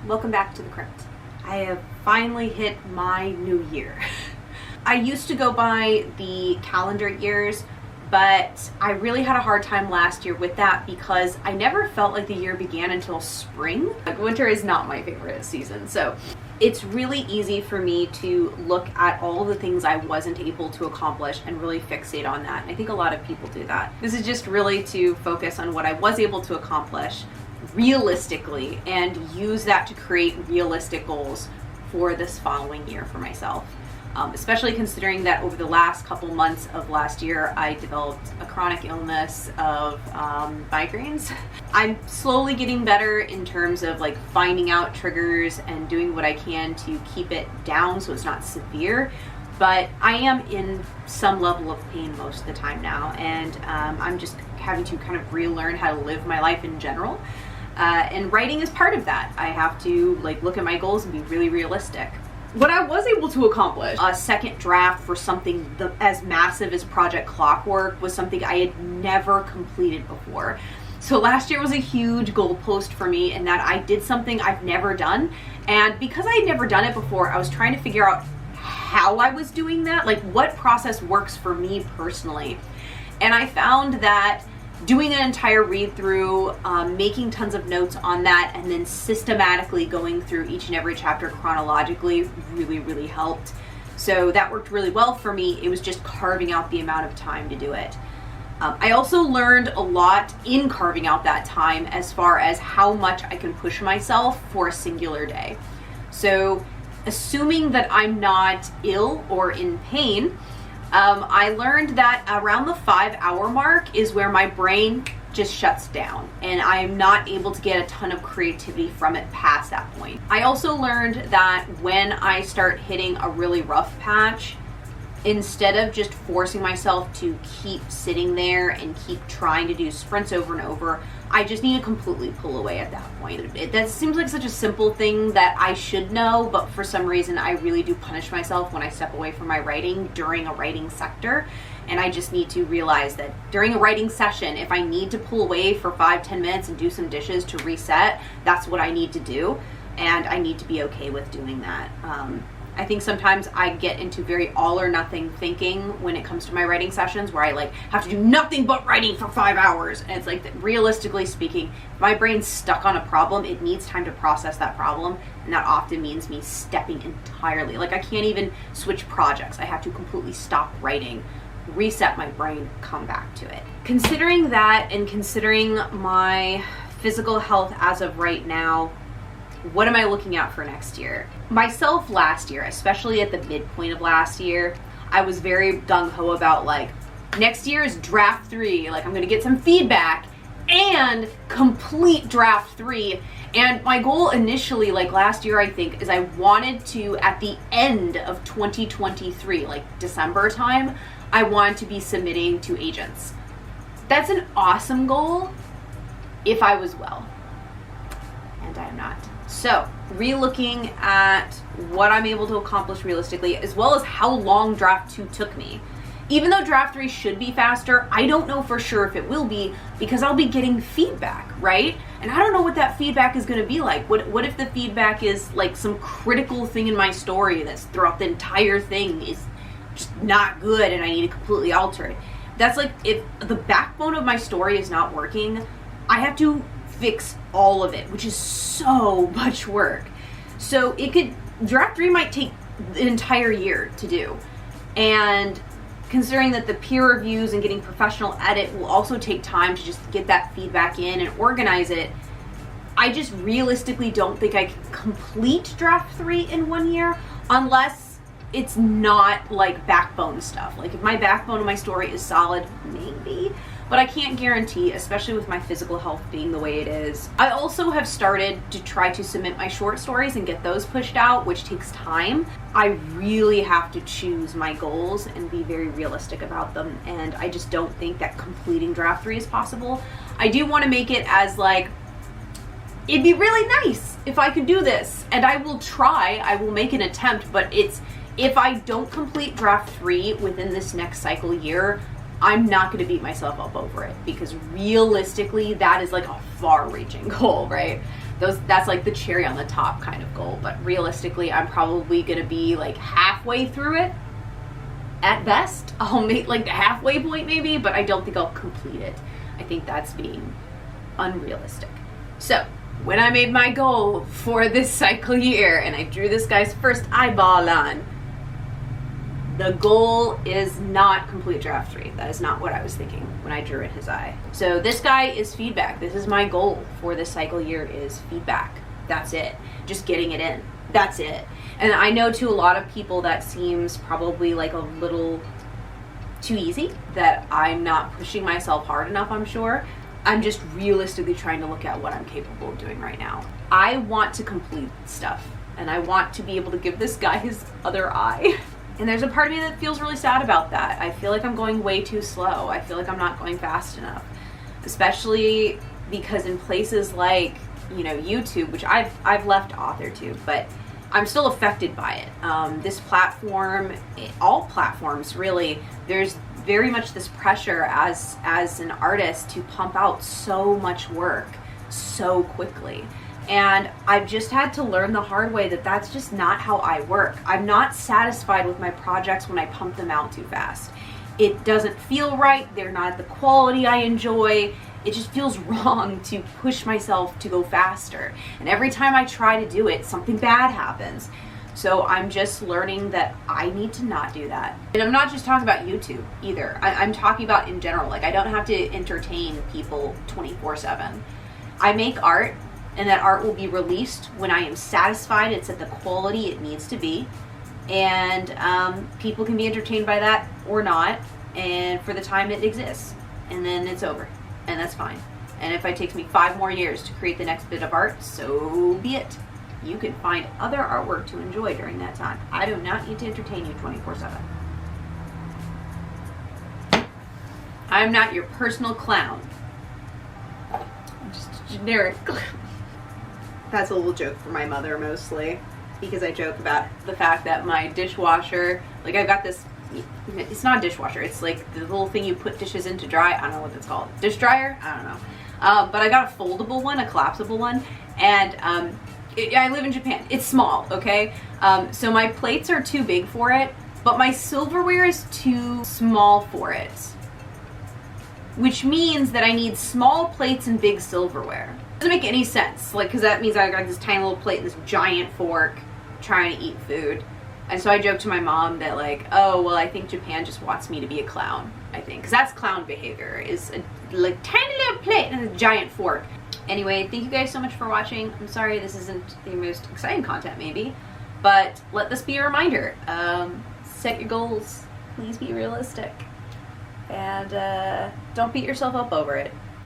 welcome back to the crypt. I have finally hit my new year. I used to go by the calendar years, but I really had a hard time last year with that because I never felt like the year began until spring. Like, winter is not my favorite season, so it's really easy for me to look at all the things I wasn't able to accomplish and really fixate on that. And I think a lot of people do that. This is just really to focus on what I was able to accomplish realistically and use that to create realistic goals for this following year for myself. Especially considering that over the last couple months of last year, I developed a chronic illness of migraines. I'm slowly getting better in terms of like finding out triggers and doing what I can to keep it down so it's not severe. But I am in some level of pain most of the time now, and I'm just having to kind of relearn how to live my life in general. And writing is part of that. I have to like look at my goals and be really realistic. What I was able to accomplish, a second draft for something as massive as Project Clockwork, was something I had never completed before. So last year was a huge goalpost for me in that I did something I've never done. And because I had never done it before, I was trying to figure out how I was doing that, like what process works for me personally. And I found that doing an entire read through, making tons of notes on that, and then systematically going through each and every chapter chronologically really helped. So that worked really well for me. It was just carving out the amount of time to do it. I also learned a lot in carving out that time as far as how much I can push myself for a singular day. So assuming that I'm not ill or in pain, I learned that around the 5-hour mark is where my brain just shuts down and I am not able to get a ton of creativity from it past that point. I also learned that when I start hitting a really rough patch, instead of just forcing myself to keep sitting there and keep trying to do sprints over and over, I just need to completely pull away at that point. That seems like such a simple thing that I should know, but for some reason I really do punish myself when I step away from my writing during a writing sector. And I just need to realize that during a writing session, if I need to pull away for 5-10 minutes and do some dishes to reset, that's what I need to do. And I need to be okay with doing that. I think sometimes I get into very all or nothing thinking when it comes to my writing sessions where I like have to do nothing but writing for 5 hours. And it's like, realistically speaking, if my brain's stuck on a problem, it needs time to process that problem. And that often means me stepping entirely. Like I can't even switch projects. I have to completely stop writing, reset my brain, come back to it. Considering that and considering my physical health as of right now, what am I looking at for next year? Myself last year, especially at the midpoint of last year, I was very gung-ho about like, next year is draft 3. Like I'm gonna get some feedback and complete draft 3. And my goal initially, like last year, I think, is I wanted to, at the end of 2023, like December time, I wanted to be submitting to agents. That's an awesome goal if I was well. And I am not. So, re-looking at what I'm able to accomplish realistically, as well as how long draft 2 took me. Even though draft 3 should be faster, I don't know for sure if it will be because I'll be getting feedback, right? And I don't know what that feedback is going to be like. What if the feedback is like some critical thing in my story that's throughout the entire thing is just not good and I need to completely alter it? That's like, if the backbone of my story is not working, I have to fix all of it, which is so much work. So draft 3 might take an entire year to do. And considering that the peer reviews and getting professional edit will also take time to just get that feedback in and organize it, I just realistically don't think I can complete draft 3 in 1 year unless it's not like backbone stuff. Like if my backbone of my story is solid, maybe. But I can't guarantee, especially with my physical health being the way it is. I also have started to try to submit my short stories and get those pushed out, which takes time. I really have to choose my goals and be very realistic about them. And I just don't think that completing draft 3 is possible. I do want to make it as like, it'd be really nice if I could do this. And I will try, I will make an attempt, but if I don't complete draft 3 within this next cycle year, I'm not going to beat myself up over it, because realistically that is like a far-reaching goal, right? That's like the cherry on the top kind of goal, but realistically I'm probably going to be like halfway through it at best. I'll make like the halfway point maybe, but I don't think I'll complete it. I think that's being unrealistic. So when I made my goal for this cycle year and I drew this guy's first eyeball on, the goal is not complete draft 3. That is not what I was thinking when I drew in his eye. So this guy is feedback. This is my goal for this cycle year, is feedback. That's it. Just getting it in. That's it. And I know to a lot of people that seems probably like a little too easy, that I'm not pushing myself hard enough, I'm sure. I'm just realistically trying to look at what I'm capable of doing right now. I want to complete stuff, and I want to be able to give this guy his other eye. And there's a part of me that feels really sad about that. I feel like I'm going way too slow. I feel like I'm not going fast enough. Especially because in places like, you know, YouTube, which I've left AuthorTube, but I'm still affected by it. This platform, all platforms really, there's very much this pressure as an artist to pump out so much work so quickly. And I've just had to learn the hard way that that's just not how I work. I'm not satisfied with my projects when I pump them out too fast. It doesn't feel right. They're not at the quality I enjoy. It just feels wrong to push myself to go faster. And every time I try to do it, something bad happens. So I'm just learning that I need to not do that. And I'm not just talking about YouTube either. I'm talking about in general. Like, I don't have to entertain people 24/7. I make art, and that art will be released when I am satisfied it's at the quality it needs to be. And people can be entertained by that or not, and for the time it exists. And then it's over, and that's fine. And if it takes me 5 more years to create the next bit of art, so be it. You can find other artwork to enjoy during that time. I do not need to entertain you 24/7. I'm not your personal clown. I'm just a generic clown. That's a little joke for my mother mostly, because I joke about the fact that my dishwasher, like I've got this, it's not a dishwasher, it's like the little thing you put dishes in to dry. I don't know what that's called. Dish dryer? I don't know. But I got a foldable one, a collapsible one, and I live in Japan. It's small, okay? So my plates are too big for it, but my silverware is too small for it. Which means that I need small plates and big silverware. Doesn't make any sense, like, because that means I got this tiny little plate and this giant fork trying to eat food. And so I joked to my mom that, like, oh, well, I think Japan just wants me to be a clown, I think. Because that's clown behavior, is a like tiny little plate and a giant fork. Anyway, thank you guys so much for watching. I'm sorry this isn't the most exciting content, maybe, but let this be a reminder. Set your goals. Please be realistic. And don't beat yourself up over it.